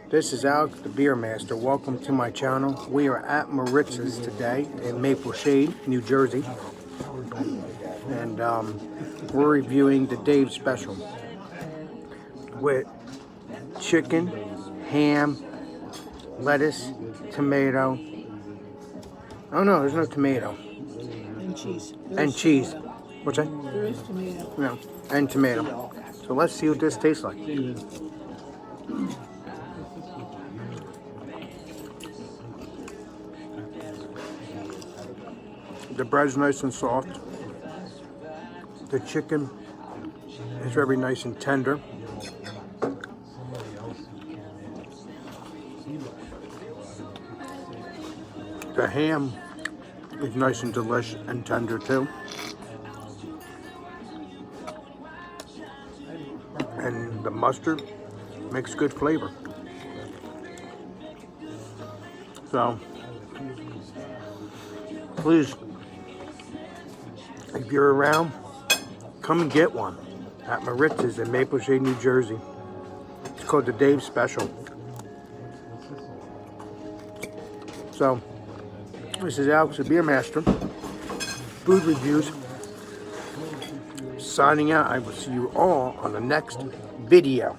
This is Alex, the Beer Master. Welcome to my channel. We are at Maritz's today in Maple Shade, New Jersey. And we're reviewing the Dave Special with chicken, ham, lettuce, tomato. Oh no, there's no tomato. And cheese. And cheese. What's that? There is tomato. No, and tomato. So let's see what this tastes like. The bread's nice and soft. The chicken is very nice and tender. The ham is nice and delicious and tender too. And the mustard makes good flavor. So, please, if you're around, come and get one at Maritz's in Maple Shade, New Jersey. It's called the Dave Special. So, this is Alex, the Beer Master. Food reviews. Signing out. I will see you all on the next video.